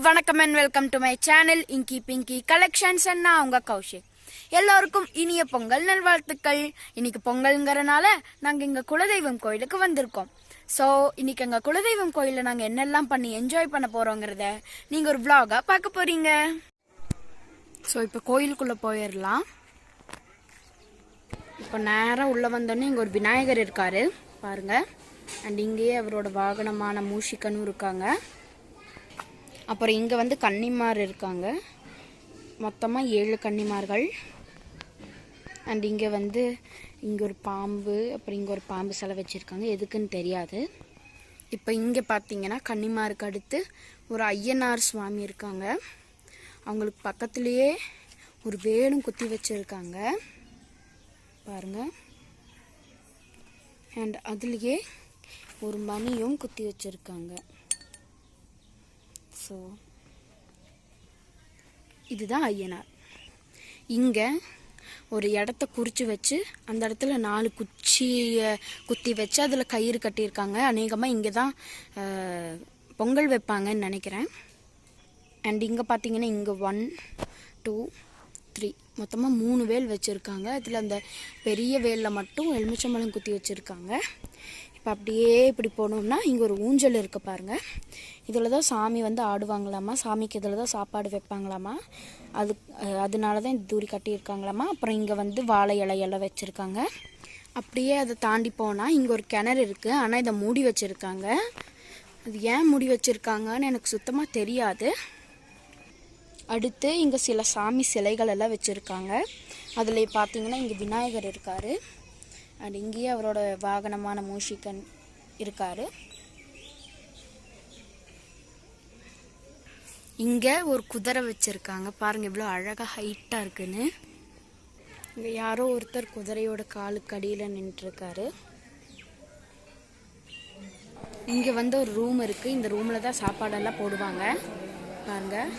வணக்கம் and welcome to my channel Inky Pinky Collections and நான் உங்க கௌஷிக். எல்லாருக்கும் இனிய பொங்கல் நல்வாழ்த்துக்கள். இன்னைக்கு பொங்கல்ங்கறனால நாங்க எங்க குலதெய்வம் கோயிலுக்கு வந்திருக்கோம். சோ இன்னைக்கு எங்க குலதெய்வம் கோயில்ல நாங்க என்னெல்லாம் பண்ணி என்ஜாய் பண்ண போறோம்ங்கறத நீங்க ஒரு vlog-ஆ பார்க்க போறீங்க. சோ இப்போ கோயிலுக்குள்ள போயிரலாம். இப்போ நேரா உள்ள வந்தோனே இங்க ஒரு விநாயகர் இருக்காரு பாருங்க. அண்ட் இங்கேயே அவரோட வாகனமான மூஷிகனும் இருக்காங்க. அப்புறம் இங்கே வந்து கன்னிமார் இருக்காங்க, மொத்தமாக 7 கன்னிமார்கள். அண்ட் இங்கே வந்து இங்கே ஒரு பாம்பு, அப்புறம் இங்கே ஒரு பாம்பு சிலை வச்சுருக்காங்க, எதுக்குன்னு தெரியாது. இப்போ இங்கே பார்த்தீங்கன்னா கன்னிமாருக்கு அடுத்து ஒரு ஐயனார் சுவாமி இருக்காங்க. அவங்களுக்கு பக்கத்துலேயே ஒரு வேலும் குத்தி வச்சுருக்காங்க பாருங்க. அண்ட் அதுலேயே ஒரு மணியும் குத்தி வச்சுருக்காங்க. ஸோ இதுதான் ஐயனார். இங்கே ஒரு இடத்த குறித்து வச்சு அந்த இடத்துல 4 குச்சியை குத்தி வச்சு அதில் கயிறு கட்டியிருக்காங்க. அநேகமாக இங்கே தான் பொங்கல் வைப்பாங்கன்னு நினைக்கிறேன். அண்ட் இங்கே பார்த்தீங்கன்னா இங்கே 1 2 3 மொத்தமாக 3 வேல் வச்சுருக்காங்க. அதில் அந்த பெரிய வேலில் மட்டும் எலுமிச்சம்பழம் குத்தி வச்சுருக்காங்க. இப்போ அப்படியே இப்படி போனோம்னா இங்கே ஒரு ஊஞ்சல் இருக்குது பாருங்கள். இதில் தான் சாமி வந்து ஆடுவாங்களாமா, சாமிக்கு இதில் தான் சாப்பாடு வைப்பாங்களாமா, அதனால தான் இந்த தூரி கட்டியிருக்காங்களாமா. அப்புறம் இங்கே வந்து வாழை இலையெல்லாம் வச்சுருக்காங்க. அப்படியே அதை தாண்டி போனால் இங்கே ஒரு கிணறு இருக்குது, ஆனால் இதை மூடி வச்சுருக்காங்க. அது ஏன் மூடி வச்சுருக்காங்கன்னு எனக்கு சுத்தமாக தெரியாது. அடுத்து இங்கே சில சாமி சிலைகள் எல்லாம் வச்சுருக்காங்க. அதில் பார்த்தீங்கன்னா இங்கே விநாயகர் இருக்கார். அண்ட் இங்கேயே அவரோட வாகனமான மூஷிகன் இருக்கார். இங்கே ஒரு குதிரை வச்சுருக்காங்க பாருங்கள், இவ்வளோ அழகாக ஹைட்டாக இருக்குன்னு. இங்கே யாரோ ஒருத்தர் குதிரையோட காலுக்கு அடியில் நின்றுருக்காரு. இங்கே வந்து ஒரு ரூம் இருக்குது, இந்த ரூமில் தான் சாப்பாடெல்லாம் போடுவாங்க பாருங்கள்.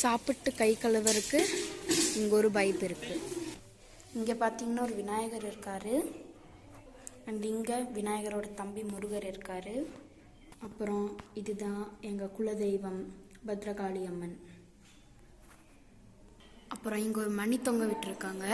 சாப்பிட்டு கை கழுவருக்கு இங்கே ஒரு பைப் இருக்குது. இங்கே பார்த்தீங்கன்னா ஒரு விநாயகர் இருக்கார். அண்ட் இங்கே விநாயகரோட தம்பி முருகர் இருக்கார். அப்புறம் இதுதான் எங்கள் குலதெய்வம் பத்ரகாளி அம்மன். அப்புறம் இங்கே ஒரு மணி தொங்க விட்டுருக்காங்க.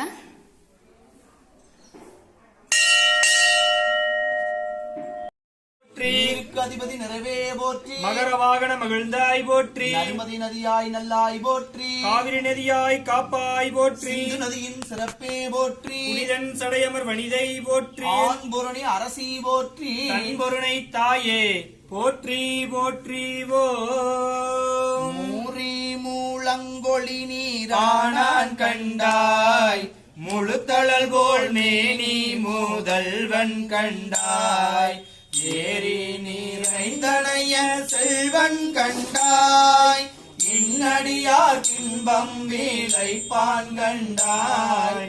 அதிபதி நிறைவே போற்றி, மகர வாகன மகிழ்ந்தாய் போற்றி, நர்மதி நதியாய் நல்லாய் போற்றி, காவிரி நதியாய் காப்பாய் போற்றி, சிந்து நதியின் சிறப்பே போற்றி, புனிதன் சடையமர் வனிதை போற்றி, ஆண்பொருணி அரசி போற்றி, தன்பொருணை தாயே போற்றி போற்றி. மூரி மூலங்கொழி நீரானான் கண்டாய், முழுத்தழல் போல் மேனி முதல்வன் கண்டாய், ஏரி நீரைந்தனைய செல்வன் கண்டாய், இன்னடியார் இன்பம் வேலைப்பான் கண்டாய்,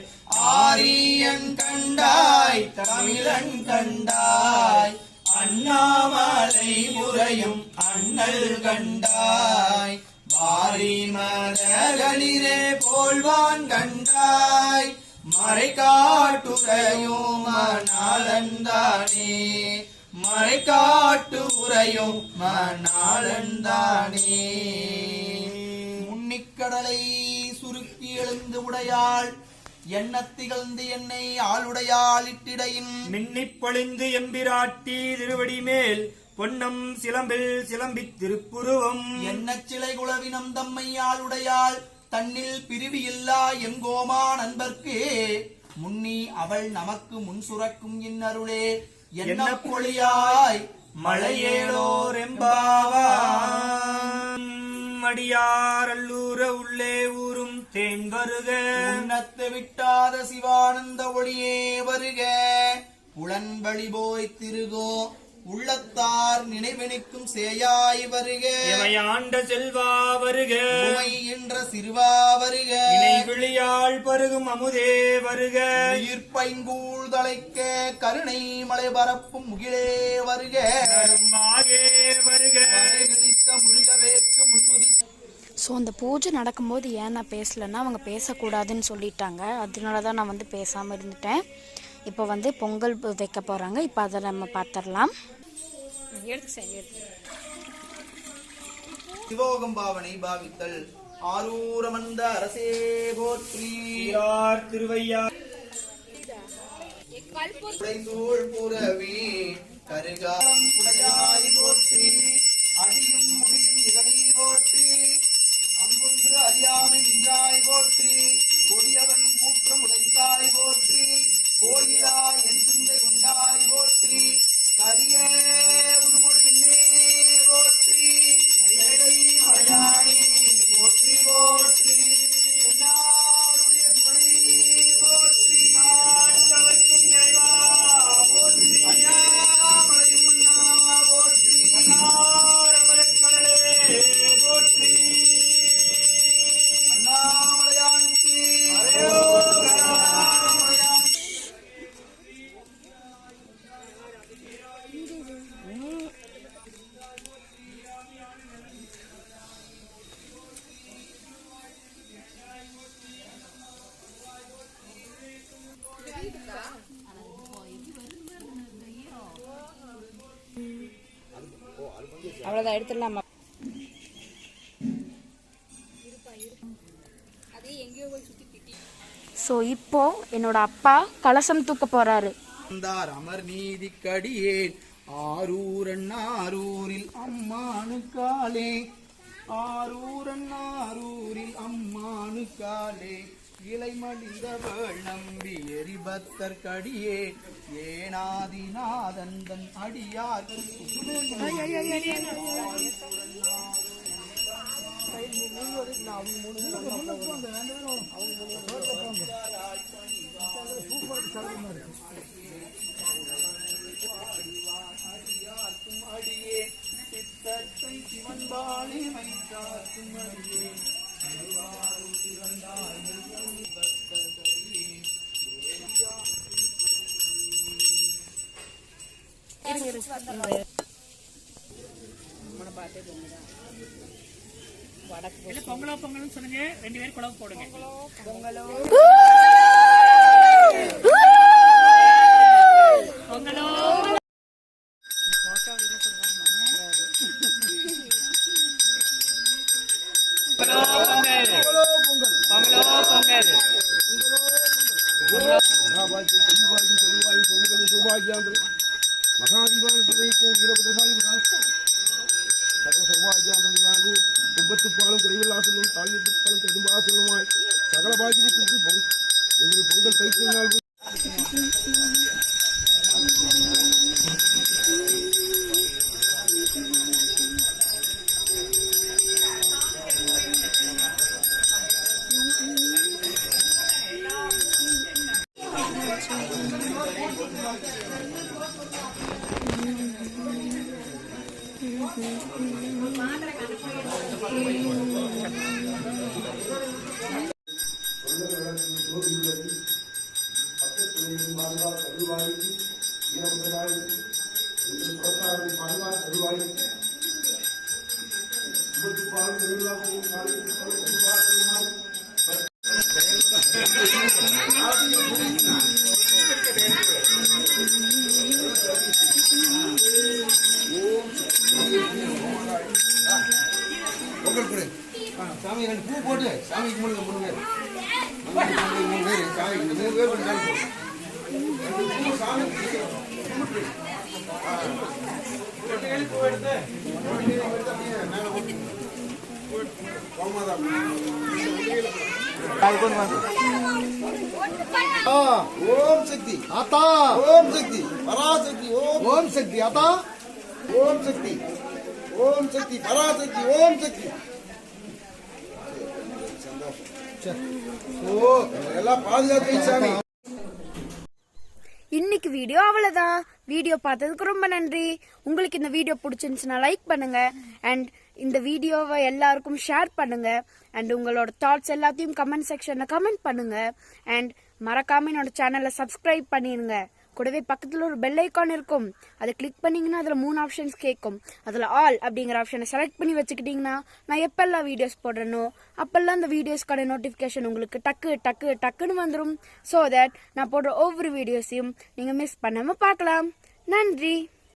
ஆரியன் கண்டாய் தமிழன் கண்டாய், அண்ணாமலை முறையும் அண்ணல் கண்டாய், வாரி மரகளிரே போல்வான் கண்டாய், மறை காட்டுரையும் மணாளந்தானே, மறை காட்டு உரையும் மணாளந்தானே. முன்னிக்கடலை சுருக்கி எழுந்து உடையாள், எண்ணத்திகழ்ந்து என்னை ஆளுடையாள் இட்டிடையின், மின்னிப் பொழிந்து எம்பிராட்டி திருவடி மேல் பொன்னம் சிலம்பில் சிலம்பித் திருப்புருவம், எண்ணச் சிலை குலவினம் தம்மை ஆளுடையாள், தன்னில் பிரிவியில்லா எங்கோமா நண்பர்க்கு, முன்னி அவள் நமக்கு முன் சுரக்கும் இன்னருளே, என்ன பொழியாய் மழையேளோர் எம்பாவாய், அடியார் அல்லூர உள்ளே ஊரும் தேன் வருக, உன்னத்தை விட்டாத சிவானந்த ஒளியே வருக, புலன்பழி போய் திருகோ உள்ளத்தார் நினைவெனிக்கும் சேயாய் வருக, இவையாண்ட செல்வா வருக, உமை என்ற சிறுவா வருக, இணை விழியாள் பருகும் அமுதே வருக, உயிர்ப்பைங்கூழ் தலைக்க கருணை மலை பரப்பும் முகிலே வருக, கரும்பாகே வருக, கிழித்த முருகவேற்கு முன்னுதி. ஸோ அந்த பூஜை நடக்கும்போது ஏன் நான் பேசலைன்னா அவங்க பேசக்கூடாதுன்னு சொல்லிட்டாங்க, அதனால தான் நான் வந்து பேசாமல் இருந்துட்டேன். இப்போ வந்து பொங்கல் வைக்க போகிறாங்க, இப்போ அதை நம்ம பார்த்துடலாம். சிவோகம் பாவனை பாவித்தல் ஆரூரமந்த அரசே போற்றி சீரார் திருவையார் உடைசூழ் புறவி கருகாலம் உடையாய் போற்றி அடியும் முடியும் இகழி போற்றி அங்கொன்று அறியாமை நின்றாய் போற்றி கொடியவன் கூற்றம் உடைத்தாய் போற்றி கோயிலா என் சிந்தை கொண்டாய் போற்றி கரியே உருமுடு விண்ணே போற்றி கைலை மலையானே போற்றி போற்றி தென்னாடுடைய சிவனே போற்றி நாட்டவர்க்கும் இறைவா போற்றி அண்ணாமலையும் அண்ணா போற்றி அமரக் கடலே போற்றி அண்ணாமலையானுக்கு அரோகரா. அண்ணாமலையானுக்கு அவ்வளோதான் எடுத்துடலாமா? ஸோ இப்போ என்னோட அப்பா கலசம் தூக்க போறாரு. வந்தார் அமர் நீதி கடியேன் ஆரூரன் ஆரூரில் அம்மானுக்காலே ஆரூரன் ஆரூரில் அம்மானுக்காலே இலை மடிந்தவள் நம்பி எரிபத்தர் கடியே ஏனாதிநாதந்தன் அடியார்கள் அடியே சித்தத்தை சிவன் பாலி மைத்தாக்கும் அடியே பொங்கலோ பொங்கல்னு சொன்னீங்க, 2 பேரும் குழம்பு போடுங்க. பொங்கலோ பொங்கல் பொங்கலோ பொங்கல் கும்பத்துப்பாலும் குறைவில்லாசலும் தாழ்விப்பாலும் பெரும்பாசலுமாய் சகல பாக்கியை குறித்து பொங்கல் தைத்த நாள் சாமி 2 பூ போட்டு சாமி கும்பிடுங்க 3 பேர். 3 பேர் சாமி 3 பேர் பண்ணி சாமி பூ எடுத்து மேல போட்டு ஓம் சக்தி ஆத்தா ஓம் சக்தி பராசக்தி ஓம் சக்தி ஆத்தா ஓம் சக்தி பராசக்தி ஓம் சக்தி. எல்லாம் பாதுகாத்து சாமி. இன்னைக்கு வீடியோ அவ்வளவுதான். வீடியோ பார்த்ததுக்கு ரொம்ப நன்றி. உங்களுக்கு இந்த வீடியோ பிடிச்சிருந்துச்சுன்னா லைக் பண்ணுங்க அண்ட் இந்த வீடியோவை எல்லாருக்கும் ஷேர் பண்ணுங்க அண்ட் உங்களோட தாட்ஸ் எல்லாத்தையும் கமெண்ட் செக்ஷன்ல கமெண்ட் பண்ணுங்க அண்ட் மறக்காம என்னோட சேனலை சப்ஸ்கிரைப் பண்ணிருங்க. கூடவே பக்கத்துல ஒரு பெல் ஐக்கான் இருக்கும், அதை கிளிக் பண்ணீங்கன்னா அதுல 3 ஆப்ஷன்ஸ் கேட்கும். அதுல ஆல் அப்படிங்கிற ஆப்ஷனை செலக்ட் பண்ணி வச்சுக்கிட்டீங்கன்னா நான் எப்பெல்லாம் வீடியோஸ் போடுறேனோ அப்பெல்லாம் அந்த வீடியோஸ்க்கான நோட்டிபிகேஷன் உங்களுக்கு டக்குன்னு வந்துடும். ஸோ தட் நான் போடுற ஒவ்வொரு வீடியோஸையும் நீங்க மிஸ் பண்ணாம பார்க்கலாம். நன்றி.